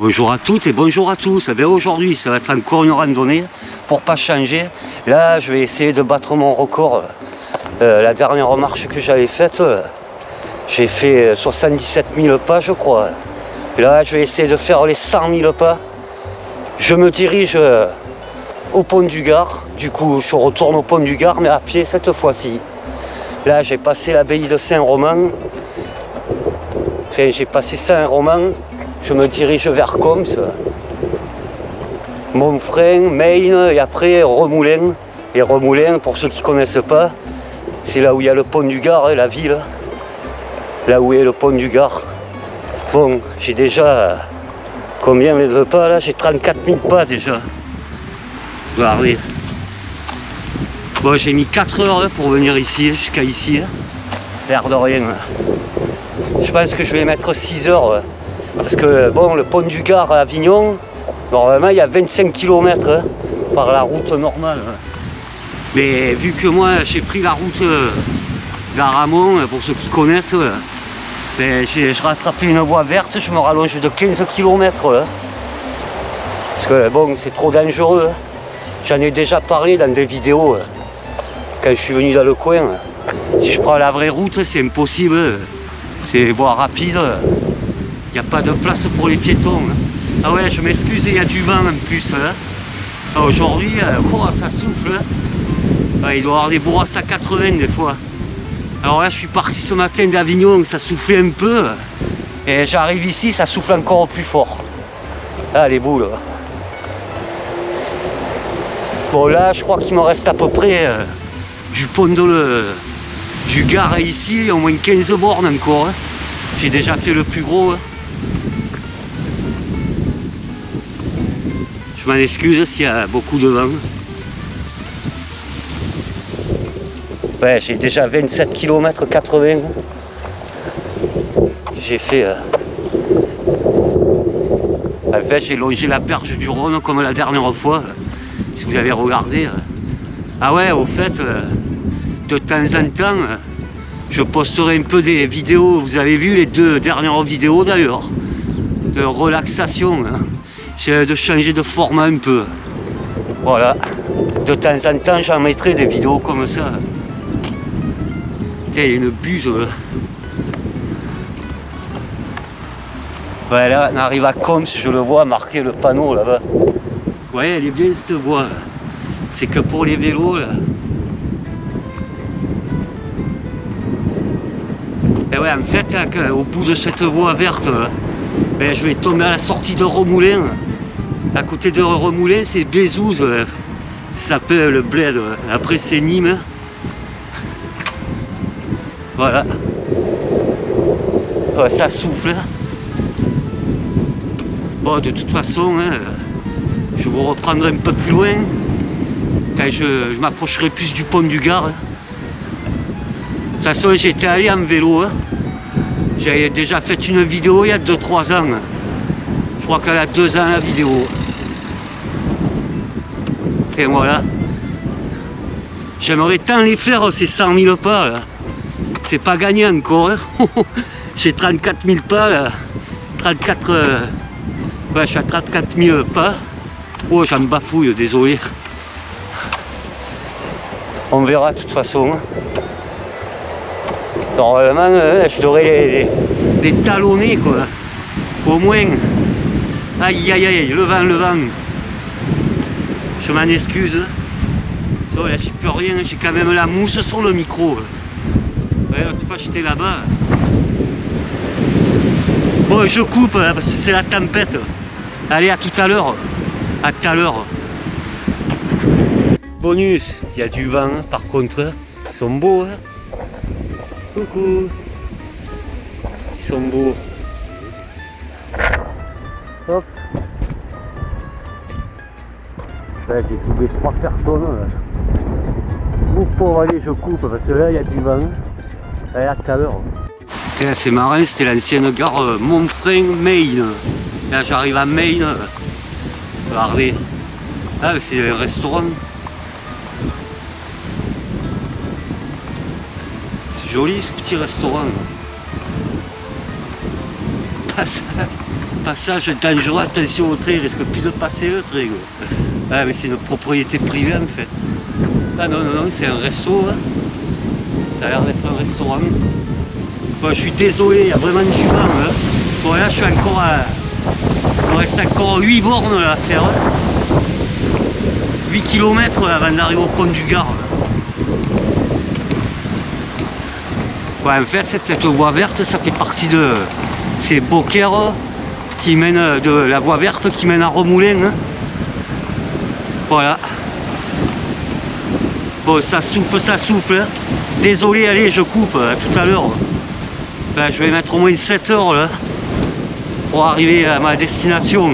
Bonjour à toutes et bonjour à tous. Eh bien, aujourd'hui, ça va être encore une randonnée pour pas changer. Là, je vais essayer de battre mon record. La dernière marche que j'avais faite, j'ai fait 77 000 pas, je crois. Et là, je vais essayer de faire les 100 000 pas. Je me dirige au pont du Gard. Du coup, je retourne au pont du Gard, mais à pied cette fois-ci. Là, j'ai passé l'abbaye de Saint-Romain. Enfin, j'ai passé Saint-Romain. Je me dirige vers Coms, Montfrein, Maine et après Remoulins. Et Remoulins, pour ceux qui ne connaissent pas, c'est là où il y a le pont du Gard, la ville. Là où est le pont du Gard. Bon, j'ai déjà combien de pas là? J'ai 34 000 pas déjà. Regardez. Bon, j'ai mis 4 heures pour venir ici, jusqu'à ici. L'air de rien. Je pense que je vais mettre 6 heures. Parce que bon, le pont du Gard à Avignon, normalement il y a 25 km par la route normale. Mais vu que moi j'ai pris la route d'Aramon, pour ceux qui connaissent, ben, j'ai rattrapé une voie verte, je me rallonge de 15 km. Parce que bon, c'est trop dangereux. J'en ai déjà parlé dans des vidéos quand je suis venu dans le coin. Si je prends la vraie route, c'est impossible. C'est voie rapide. Il n'y a pas de place pour les piétons. Ah ouais, je m'excuse, il y a du vent en plus. Aujourd'hui, ça souffle. Il doit y avoir des bourrasques à 80 des fois. Alors là, je suis parti ce matin d'Avignon, ça soufflait un peu. Et j'arrive ici, ça souffle encore plus fort. Ah, les boules. Bon, là, je crois qu'il me reste à peu près du pont du Gard ici, au moins 15 bornes encore. J'ai déjà fait le plus gros. Je m'en excuse s'il y a beaucoup de vent. Ouais, j'ai déjà 27 km 80. J'ai fait... En fait, j'ai longé la perche du Rhône comme la dernière fois. Si vous avez regardé. Ah ouais, au fait, de temps en temps, je posterai un peu des vidéos. Vous avez vu les 2 dernières vidéos d'ailleurs. De relaxation. J'ai de changer de format un peu. Voilà. De temps en temps, j'en mettrai des vidéos comme ça. Tiens, il y a une buse. Ouais, là, on arrive à Coms, je le vois marquer le panneau là-bas. Ouais, elle est bien cette voie. C'est que pour les vélos là. Et ouais, en fait, là, au bout de cette voie verte, ben, je vais tomber à la sortie de Remoulins. À côté de Remoulins, c'est Bézouz. Ça s'appelle le bled. Après, c'est Nîmes. Voilà. Ouais, ça souffle. Bon, de toute façon, je vous reprendrai un peu plus loin. Quand je m'approcherai plus du pont du Gard. De toute façon, j'étais allé en vélo. J'avais déjà fait une vidéo il y a 2-3 ans. Je crois qu'elle a 2 ans la vidéo. Et voilà. J'aimerais tant les faire ces 100 000 pas là. C'est pas gagné encore. J'ai 34 000 pas là. 34... Ouais, je suis à 34 000 pas. Oh, j'en bafouille, désolé. On verra de toute façon. Normalement, je devrais les talonner quoi. Au moins. Aïe aïe aïe, le vent. Je m'en excuse. So, là, j'y peux rien, j'ai quand même la mousse sur le micro. Ouais, l'autre fois j'étais là-bas. Bon, je coupe là, parce que c'est la tempête. Allez, à tout à l'heure. À tout à l'heure. Bonus, il y a du vent par contre. Ils sont beaux. Coucou. Ils sont beaux. Hop. Ouais, j'ai trouvé 3 personnes. Pour aller, je coupe parce que là il y a du vent. Allez, à tout à l'heure. C'est marrant, c'était l'ancienne gare Montfrein-Maine. Là j'arrive à Maine. Regardez. Ah, c'est le restaurant. C'est joli ce petit restaurant. Passage dangereux, attention au train, il risque plus de passer le train. Ah, mais c'est une propriété privée en fait. Ah non, non, non, c'est un resto. Hein. Ça a l'air d'être un restaurant. Bon, je suis désolé, il y a vraiment du vent. Hein. Bon, là, je suis encore à... Il me reste encore 8 bornes à faire. 8 km avant d'arriver au pont du Gard. Ouais, en fait, cette voie verte, ça fait partie de ces Beaucaire qui mènent de la voie verte qui mène à Remoulins. Hein. Voilà. Bon, ça souffle, ça souffle. Hein. Désolé, allez, je coupe tout à l'heure. Ben, je vais mettre au moins 7 heures là, pour arriver à ma destination.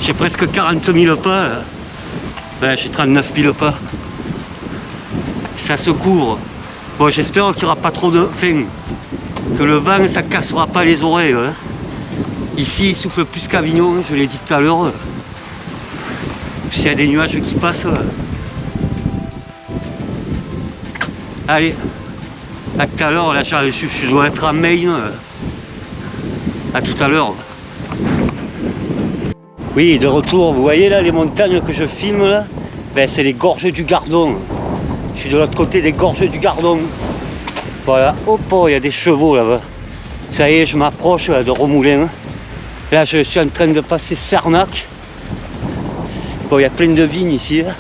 J'ai presque 40 000 pas. Là. Ben, j'ai 39 000 pas. Ça se couvre. Bon, j'espère qu'il n'y aura pas trop de... Enfin, que le vent, ça cassera pas les oreilles. Hein. Ici, il souffle plus qu'Avignon, je l'ai dit tout à l'heure. S'il y a des nuages qui passent. Allez, à tout à l'heure, là, je dois être à Maine. À tout à l'heure. Oui, de retour, vous voyez là, les montagnes que je filme là, ben, c'est les gorges du Gardon. Je suis de l'autre côté des gorges du Gardon. Voilà, hop, oh, il y a des chevaux là-bas. Ça y est, je m'approche de Remoulins. Là, je suis en train de passer Cernac. Bon, il y a plein de vignes ici. Là.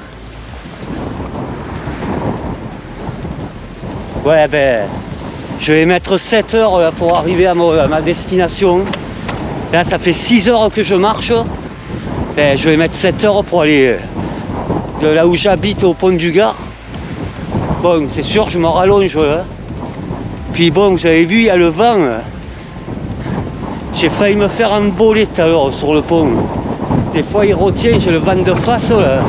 Ouais, ben, je vais mettre 7 heures là, pour arriver à ma destination. Là, ça fait 6 heures que je marche. Ben, je vais mettre 7 heures pour aller de là où j'habite au pont du Gard. Bon, c'est sûr, je me rallonge là. Puis bon, vous avez vu, il y a le vent. J'ai failli me faire emboler tout à l'heure sur le pont. Des fois, il retient, j'ai le vent de face là.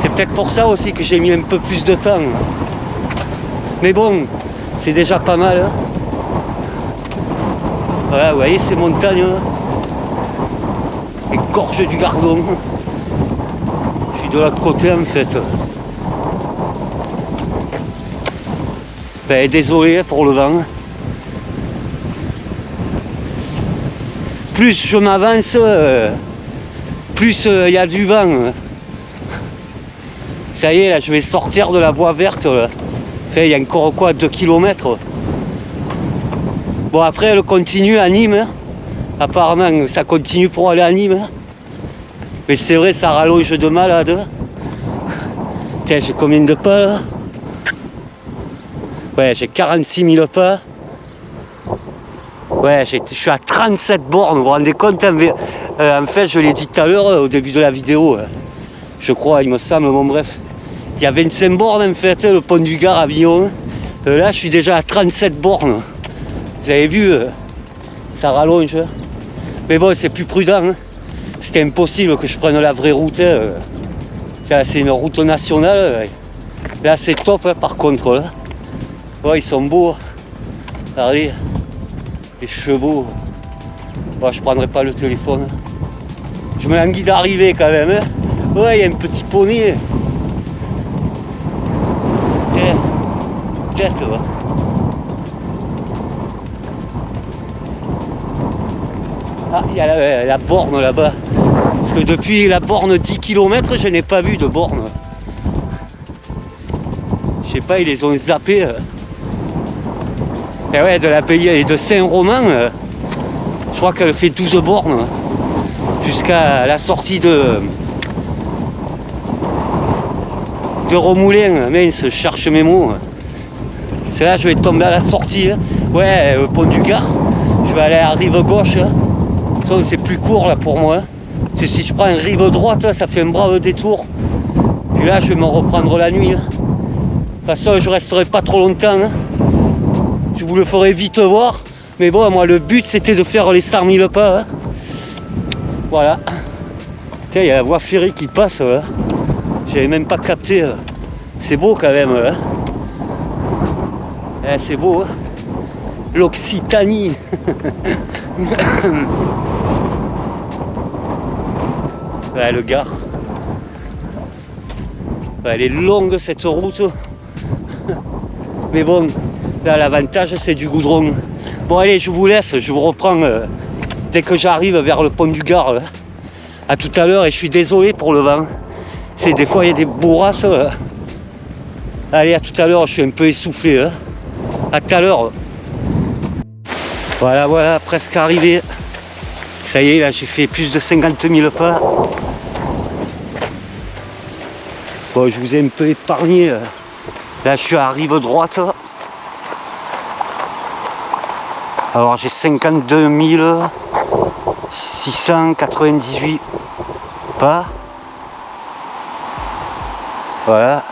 C'est peut-être pour ça aussi que j'ai mis un peu plus de temps. Mais bon, c'est déjà pas mal. Hein. Voilà, vous voyez ces montagnes là. Les gorges du Gardon. Je suis de l'autre côté en fait. Ben, désolé pour le vent. Plus je m'avance, plus il y a du vent. Ça y est, là, je vais sortir de la voie verte. Là. Enfin, il y a encore quoi, 2 km. Bon, après, elle continue à Nîmes. Hein. Apparemment, ça continue pour aller à Nîmes. Hein. Mais c'est vrai, ça rallonge de malade. Tiens, j'ai combien de pas là? Ouais, j'ai 46 000 pas. Ouais, je suis à 37 bornes, vous vous rendez compte? En fait, je l'ai dit tout à l'heure au début de la vidéo. Je crois, il me semble, bon bref. Il y a 25 bornes en fait, le pont du Gard à Avignon. Là, je suis déjà à 37 bornes. Vous avez vu, ça rallonge. Mais bon, c'est plus prudent. Hein. C'était impossible que je prenne la vraie route. C'est une route nationale. Là, c'est top, hein, par contre. Là. Ouais, ils sont beaux. Regardez, les chevaux. Bon, je prendrai pas le téléphone. Je me languis d'arriver quand même. Hein. Ouais, il y a un petit poney. Tiens, ça va. Ah, il y a la borne là-bas. Parce que depuis la borne 10 km, je n'ai pas vu de borne. Je sais pas, ils les ont zappés. Et ouais, de la pays et de Saint-Romain, je crois qu'elle fait 12 bornes jusqu'à la sortie de Remoulins. Mince, je cherche mes mots. C'est là, je vais tomber à la sortie. Ouais, le pont du Gard. Je vais aller à la rive gauche. Ça, c'est plus court là pour moi. Parce que si je prends une rive droite, ça fait un brave détour. Puis là, je vais me reprendre la nuit. De toute façon, je resterai pas trop longtemps. Je vous le ferai vite voir. Mais bon, moi, le but, c'était de faire les 100 000 pas. Hein. Voilà. Tiens, il y a la voie ferrée qui passe. Là. J'avais même pas capté. C'est beau quand même. Hein. C'est beau. Hein. L'Occitanie. Ouais, le Gard. Ouais, elle est longue cette route. Mais bon, là l'avantage c'est du goudron. Bon allez, je vous laisse, je vous reprends dès que j'arrive vers le pont du Gard. Là. À tout à l'heure, et je suis désolé pour le vent. C'est des fois il y a des bourrasques. Allez, à tout à l'heure, je suis un peu essoufflé. Là. À tout à l'heure. Voilà, voilà, presque arrivé. Ça y est, là, j'ai fait plus de 50 000 pas. Bon, je vous ai un peu épargné. Là, je suis à rive droite. Alors, j'ai 52 698 pas. Voilà.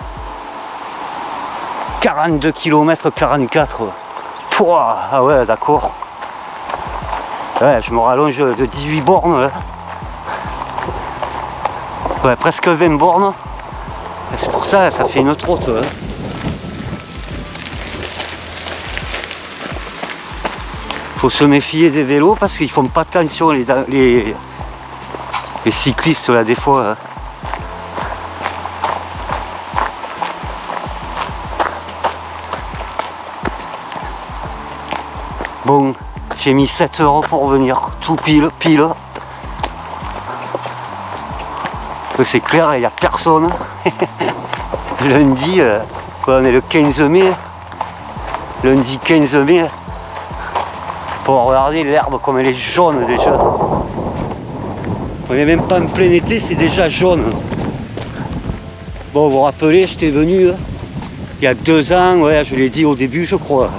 42 km 44. Pouah, ah ouais, d'accord. Ouais, je me rallonge de 18 bornes là. Ouais, presque 20 bornes. C'est pour ça, ça fait une trotte. Hein. Faut se méfier des vélos parce qu'ils font pas attention les cyclistes là des fois. Hein. Bon, j'ai mis 7 € pour venir, tout pile. C'est clair, il n'y a personne. Lundi, on est le 15 mai. Lundi 15 mai. Pour regarder l'herbe comme elle est jaune déjà. On n'est même pas en plein été, c'est déjà jaune. Bon, vous vous rappelez, j'étais venu il y a 2 ans, ouais, je l'ai dit au début, je crois.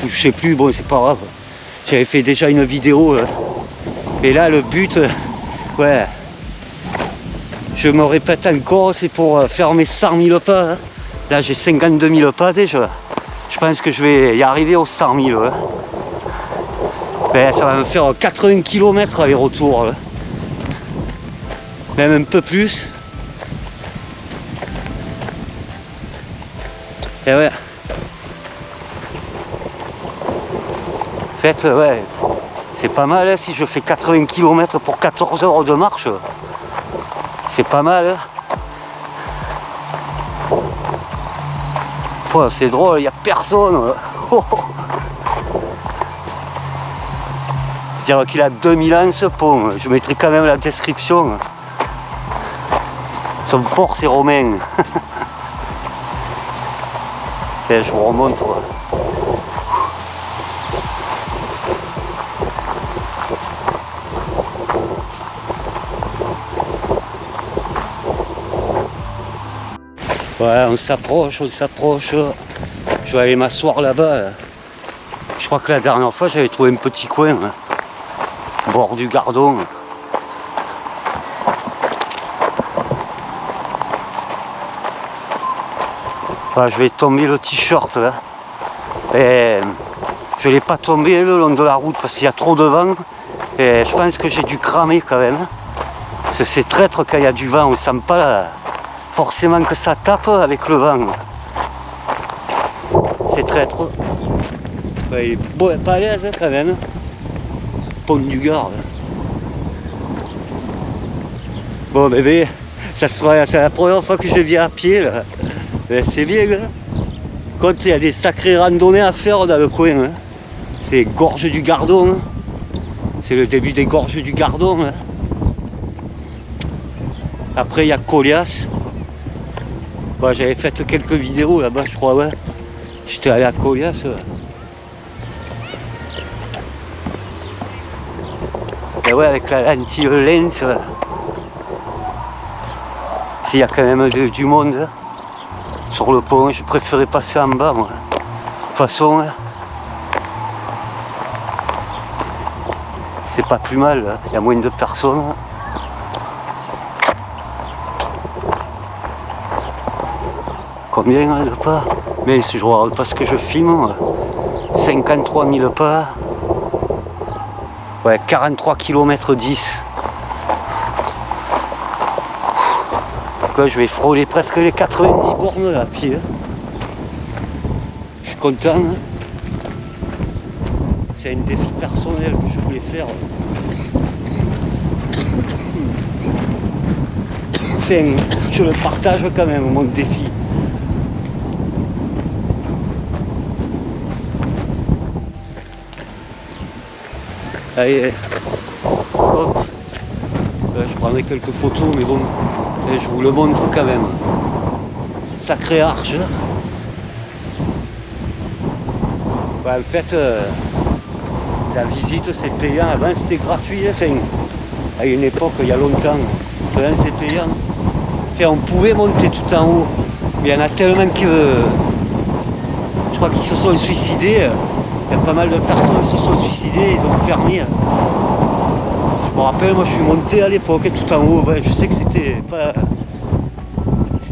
Je sais plus, bon, c'est pas grave. J'avais fait déjà une vidéo. Et là, le but, ouais, je me répète encore, c'est pour faire mes 100 000 pas. Hein. Là, j'ai 52 000 pas déjà. Je pense que je vais y arriver aux 100 000. Hein. Ben, ça va me faire 80 km aller-retour. Hein. Même un peu plus. Et ouais. En fait, ouais, c'est pas mal hein, si je fais 80 km pour 14 heures de marche. C'est pas mal. Hein. Ouais, c'est drôle, il n'y a personne. Oh. Dire qu'il a 2000 ans ce pont. Je mettrai quand même la description. Son fort, c'est romain. Tiens, je vous remonte. Ouais, on s'approche. Je vais aller m'asseoir là-bas. Je crois que la dernière fois, j'avais trouvé un petit coin, au bord du Gardon. Voilà, je vais tomber le t-shirt là. Et je ne l'ai pas tombé le long de la route parce qu'il y a trop de vent. Et je pense que j'ai dû cramer quand même. Parce que c'est traître quand il y a du vent, on ne sent pas là. Forcément que ça tape avec le vent. C'est traître. Ouais, il est beau, pas à l'aise quand même. Pont du Gard. Bon bébé, c'est la première fois que je viens à pied là. C'est bien. Hein. Quand il y a des sacrées randonnées à faire dans le coin. Hein. C'est gorge du Gardon. Hein. C'est le début des gorges du Gardon. Hein. Après il y a Colias. Bon, j'avais fait quelques vidéos là-bas, je crois, ouais. J'étais allé à Colias. Et ouais, avec la lentille lens. S'il y a quand même du monde hein, sur le pont, je préférais passer en bas, moi. De toute façon, hein, c'est pas plus mal, hein. Il y a moins de personnes. Hein. Combien de pas? Mais je regarde pas ce que je filme. 53 000 pas. Ouais, 43 km 10. Donc là, je vais frôler presque les 90 bornes là, à pied. Je suis content. Hein. C'est un défi personnel que je voulais faire. Enfin, je le partage quand même, mon défi. Allez, hop. Là, je prendrai quelques photos, mais bon, je vous le montre quand même. Sacré arche. Ouais, en fait, la visite c'est payant. Avant c'était gratuit. Enfin, à une époque, il y a longtemps, maintenant c'est payant. Enfin, on pouvait monter tout en haut, mais il y en a tellement que je crois qu'ils se sont suicidés. Il y a pas mal de personnes qui se sont suicidées, ils ont fermé. Je me rappelle, moi je suis monté à l'époque tout en haut. Ouais, je sais que c'était pas.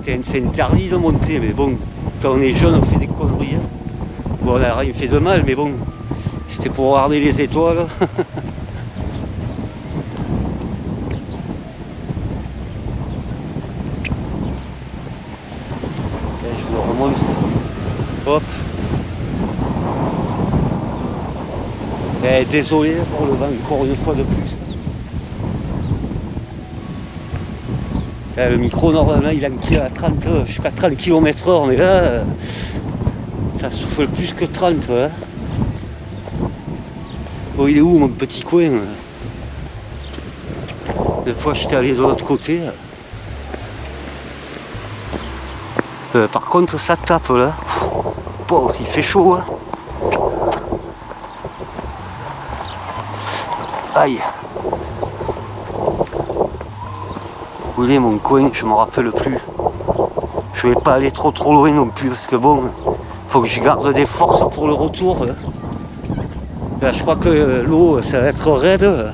C'est interdit de monter, mais bon, quand on est jeune, on fait des conneries. Bon, on n'a rien fait de mal, mais bon, c'était pour regarder les étoiles. Je me remonte. Hop. Désolé pour le vent, encore une fois de plus. Le micro, normalement, il est à 30, jusqu'à 30 km/h, mais là, ça souffle plus que 30. Hein. Oh, il est où mon petit coin? Des fois, j'étais allé de l'autre côté. Par contre, ça tape là. Bon, il fait chaud. Hein. Aïe. Où il est mon coin? Je me rappelle plus. Je vais pas aller trop loin non plus parce que bon, faut que je garde des forces pour le retour. Là, je crois que l'eau, ça va être raide. Là.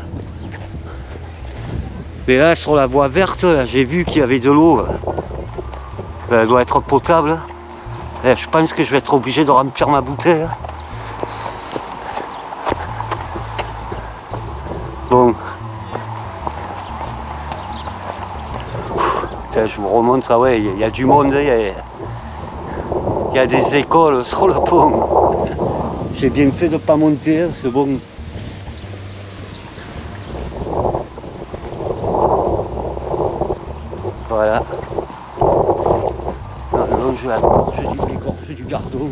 Mais là, sur la voie verte, j'ai vu qu'il y avait de l'eau. Elle doit être potable. Et je pense que je vais être obligé de remplir ma bouteille. Bon. Putain, je vous remonte, ah ouais, il y a du monde, il y a des écoles sur le pont. J'ai bien fait de ne pas monter, c'est bon. Voilà. Dans le long de la gorge du Gardon.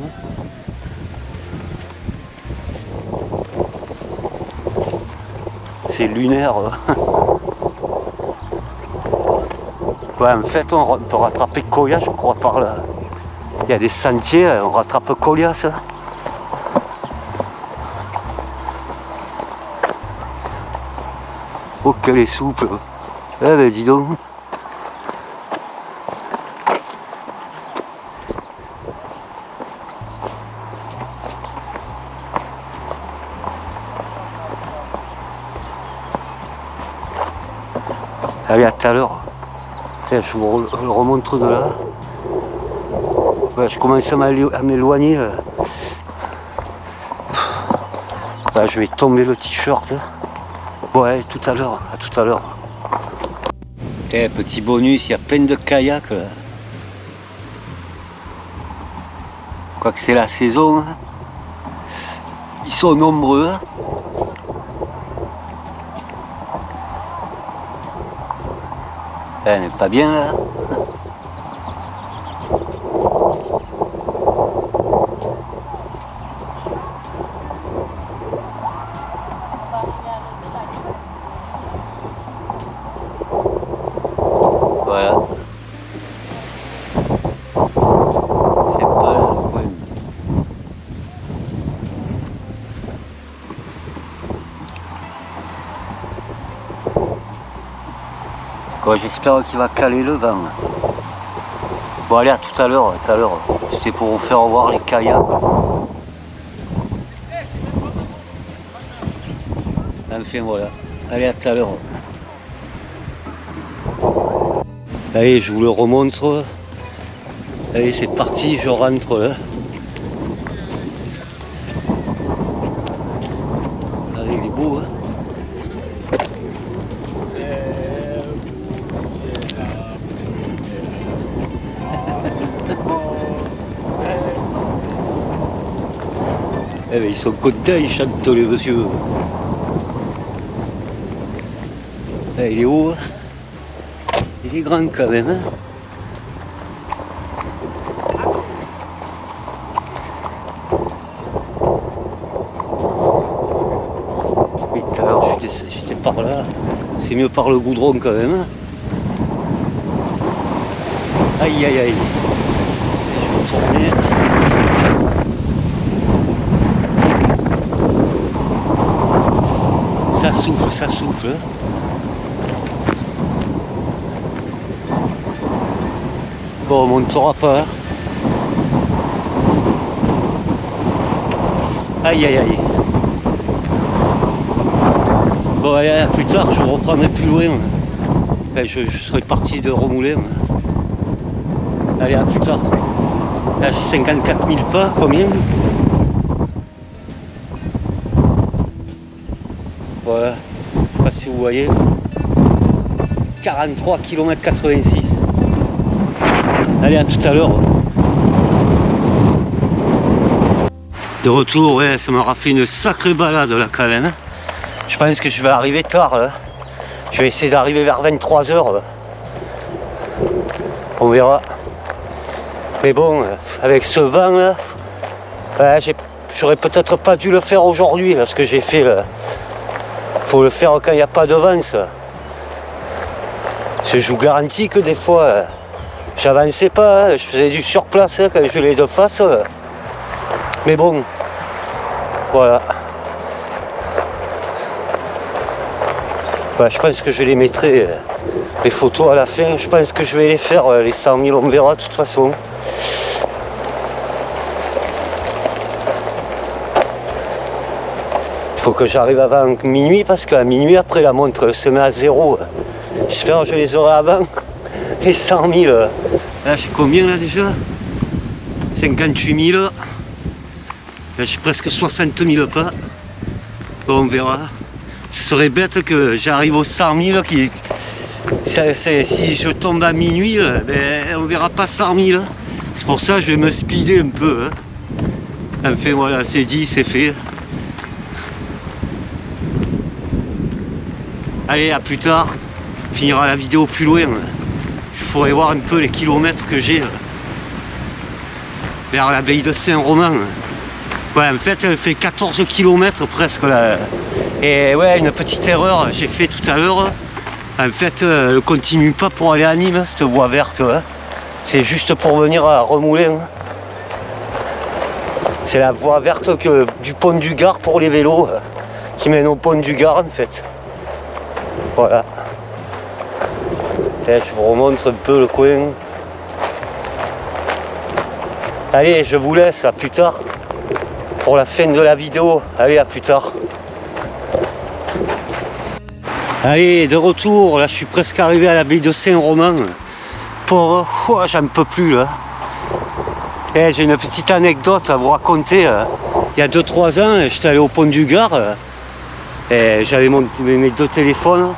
C'est lunaire. Ouais, en fait, on peut rattraper Coya, je crois, par là. Il y a des sentiers, là, on rattrape Coya, ça. Oh, qu'elle est souple. Eh ben, dis donc. Allez, à tout à l'heure. Tiens, je vous le remonte de là. Ouais, je commence à m'éloigner. Là, je vais tomber le t-shirt. Ouais, tout à l'heure. À tout à l'heure. Tiens, petit bonus, il y a plein de kayaks. Là. Quoique c'est la saison. Ils sont nombreux. Elle n'est pas bien là. Voilà. C'est pas le coin. Bon, j'espère qu'il va caler le vent. Bon, allez, à tout à l'heure. C'était pour vous faire voir les kayaks. Enfin, voilà. Allez, à tout à l'heure. Allez, je vous le remontre. Allez, c'est parti, je rentre là. Allez, il est beau, hein. Eh ben, ils sont contents, ils chantent les messieurs. Eh, il est haut, hein. Il est grand quand même, hein. Oui, tout à l'heure. j'étais par là. C'est mieux par le goudron quand même. Aïe aïe aïe. Je vais tourner. Ça souffle, ça souffle. Bon, on montera pas. Aïe aïe aïe. Bon allez, à plus tard, je reprendrai plus loin. Enfin, je serai parti de Remoulins. Allez, à plus tard. Là j'ai 54 000 pas, combien? Voilà, je sais pas si vous voyez. 43 km 86. Allez, à tout à l'heure. De retour, ouais, ça m'aura fait une sacrée balade là quand même. Je pense que je vais arriver tard là. Je vais essayer d'arriver vers 23 h. On verra. Mais bon, avec ce vent là, ouais, j'aurais peut-être pas dû le faire aujourd'hui là, ce que j'ai fait là. Faut le faire quand il n'y a pas de vent ça. Je vous garantis que des fois, j'avançais pas, je faisais du surplace quand je l'ai de face. Là. Mais bon, voilà. Voilà. Je pense que je les mettrai, les photos à la fin. Je pense que je vais les faire, les 100 000, on verra de toute façon. Il faut que j'arrive avant minuit parce qu'à minuit, après la montre se met à 0. J'espère que je les aurai avant les 100 000. Là, j'ai combien là déjà? 58 000. Là, j'ai presque 60 000 pas. Bon, on verra. Ce serait bête que j'arrive aux 100 000. Si je tombe à minuit, là, ben, on verra pas 100 000. C'est pour ça que je vais me speeder un peu. Hein. Enfin voilà, c'est dit, c'est fait. Allez, à plus tard. On finira la vidéo plus loin. Il faudrait voir un peu les kilomètres que j'ai vers l'abbaye de Saint-Romain. Ouais, en fait, elle fait 14 km presque là. Et ouais, une petite erreur j'ai fait tout à l'heure. En fait, elle ne continue pas pour aller à Nîmes, cette voie verte. Hein. C'est juste pour venir à Remoulins. C'est la voie verte du pont du Gard pour les vélos qui mène au pont du Gard en fait. Voilà. Tiens, je vous remontre un peu le coin. Allez, je vous laisse, à plus tard. Pour la fin de la vidéo. Allez, à plus tard. Allez, de retour. Là, je suis presque arrivé à l'abbaye de Saint-Romain. Pour... Oh, j'en peux plus, là. Et j'ai une petite anecdote à vous raconter. Il y a 2-3 ans, j'étais allé au pont du Gard. Et j'avais mes 2 téléphones.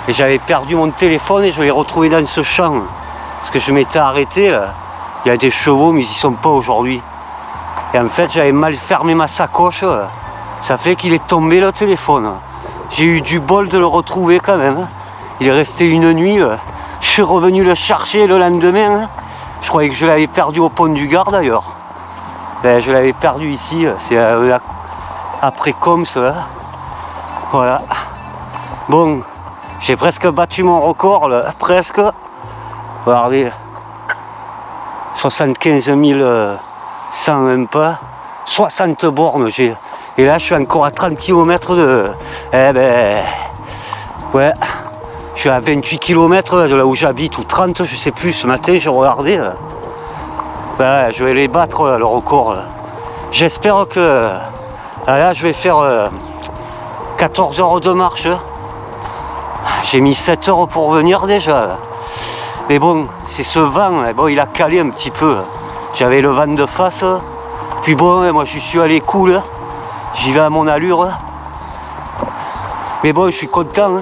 Et j'avais perdu mon téléphone et je l'ai retrouvé dans ce champ. Parce que je m'étais arrêté, là. Il y a des chevaux, mais ils n'y sont pas aujourd'hui. Et en fait, j'avais mal fermé ma sacoche. Ça fait qu'il est tombé le téléphone. J'ai eu du bol de le retrouver quand même. Il est resté une nuit. Je suis revenu le chercher le lendemain. Je croyais que je l'avais perdu au pont du Gard d'ailleurs. Ben, je l'avais perdu ici. C'est après Coms là. Voilà. Bon, j'ai presque battu mon record là. Presque. Regardez. 75 100 même pas. 60 bornes j'ai. Et là je suis encore à 30 km de... Eh ben... Ouais. Je suis à 28 km de là où j'habite, ou 30, je sais plus. Ce matin j'ai regardé. Ben, je vais les battre là, le record. J'espère que... Là je vais faire 14 heures de marche. J'ai mis 7 heures pour venir déjà. Là. Mais bon, c'est ce vent, bon, il a calé un petit peu. J'avais le vent de face. Puis bon, moi je suis allé cool. J'y vais à mon allure. Mais bon, je suis content.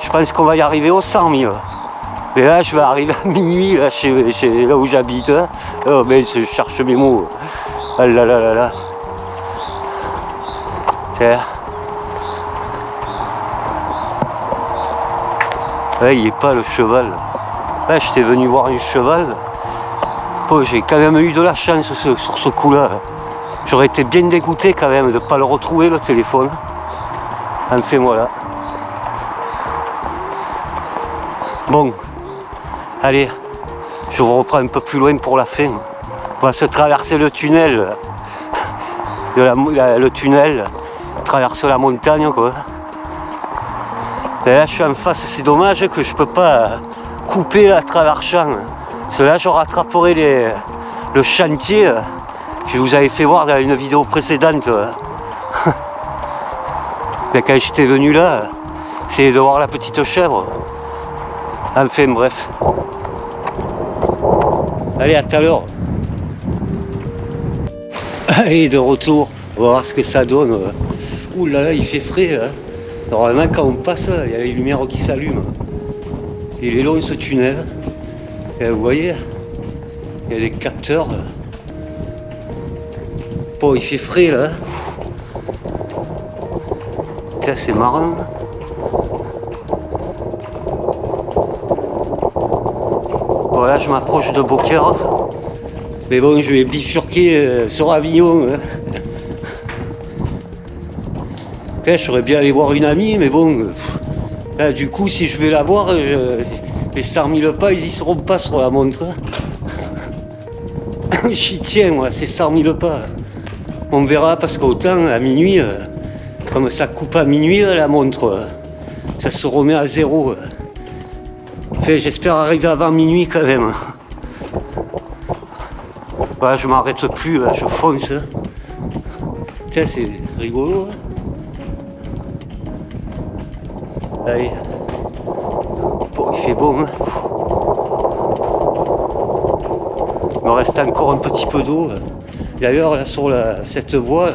Je pense qu'on va y arriver aux 100 000. Mais là, je vais arriver à minuit, là, là où j'habite. Oh, mais je cherche mes mots. Ah là là là là. Tiens. Ouais, il n'est pas le cheval. Là, j'étais venu voir un cheval. Bon, j'ai quand même eu de la chance sur ce coup-là. J'aurais été bien dégoûté quand même de ne pas le retrouver, le téléphone. Enfin, voilà. Bon, allez, je vous reprends un peu plus loin pour la fin. On va se traverser le tunnel. Le tunnel traverse la montagne quoi. Et là je suis en face, c'est dommage que je peux pas couper la traversant. Parce que là je rattraperai le chantier que je vous avais fait voir dans une vidéo précédente. Mais quand j'étais venu là, c'est de voir la petite chèvre. Enfin bref. Allez, à tout à l'heure. Allez, de retour. On va voir ce que ça donne. Ouh là là, il fait frais là. Normalement quand on passe, il y a les lumières qui s'allument. Il est long ce tunnel. Et vous voyez, il y a des capteurs. Bon, il fait frais là. Tiens, c'est marrant. Voilà, je m'approche de Beaucaire. Mais bon, je vais bifurquer sur Avignon. J'aurais bien allé voir une amie, mais bon, là, du coup, si je vais la voir, les 100 000 pas, ils y seront pas sur la montre. J'y tiens, moi, c'est 100 000 pas. On verra, parce qu'autant, à minuit, comme ça coupe à minuit, la montre, ça se remet à zéro. Enfin, j'espère arriver avant minuit quand même. Voilà, je m'arrête plus, là, je fonce. Tiens, c'est rigolo. Allez. Bon, il fait bon. Il me reste encore un petit peu d'eau. D'ailleurs, là, sur cette voie,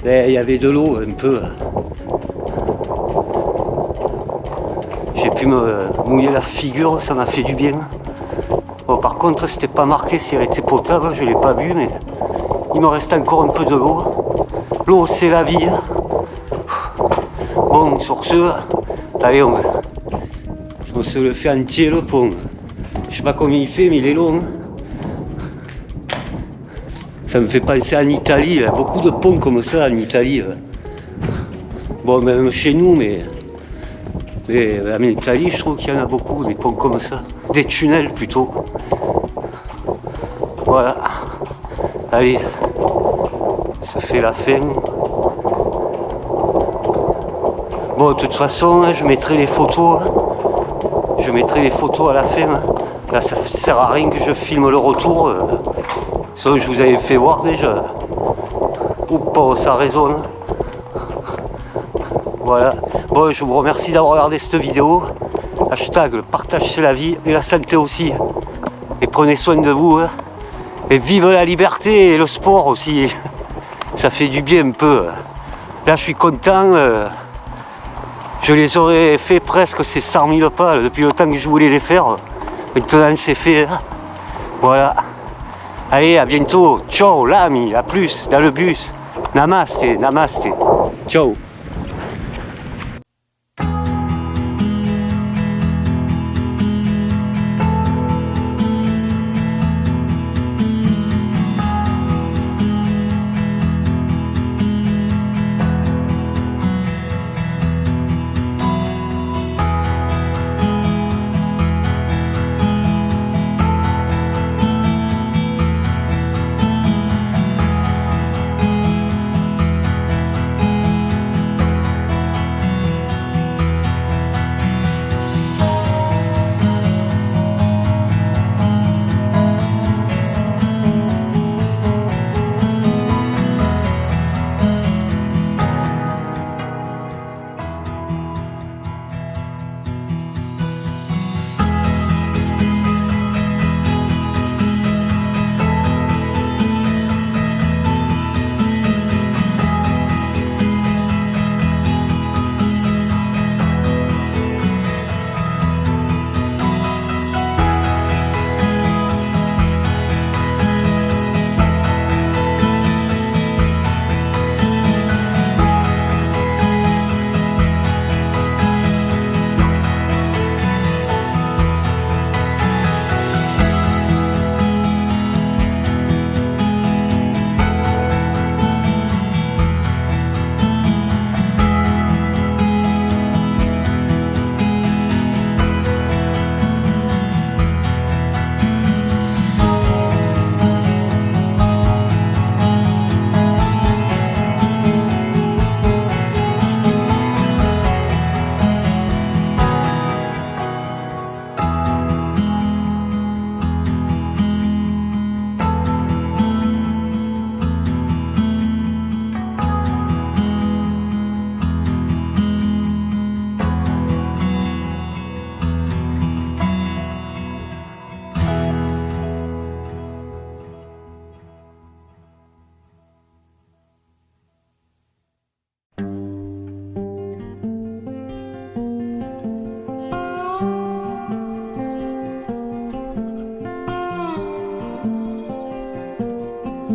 là, il y avait de l'eau un peu. J'ai pu me mouiller la figure, ça m'a fait du bien. Bon, par contre, c'était pas marqué si elle était potable, je l'ai pas vu, mais il me reste encore un peu de l'eau. L'eau, c'est la vie. Bon, sur ce, allez, on se le fait entier le pont. Je sais pas combien il fait, mais il est long. Ça me fait penser en Italie, il y a beaucoup de ponts comme ça en Italie. Bon, même chez nous, mais en Italie, je trouve qu'il y en a beaucoup, des ponts comme ça. Des tunnels plutôt. Voilà. Allez, ça fait la fin. Bon, de toute façon, je mettrai les photos. Je mettrai les photos à la fin. Là, ça sert à rien que je filme le retour. Ça, je vous avais fait voir déjà. Oups, ça résonne. Voilà. Bon, je vous remercie d'avoir regardé cette vidéo. Hashtag, le partage c'est la vie et la santé aussi. Et prenez soin de vous. Hein. Et vive la liberté et le sport aussi. Ça fait du bien un peu. Là, je suis content. Je les aurais fait presque ces 100 000 pas depuis le temps que je voulais les faire. Maintenant, c'est fait. Hein. Voilà. Allez, à bientôt. Ciao, l'ami. À plus dans le bus. Namaste, namaste. Ciao.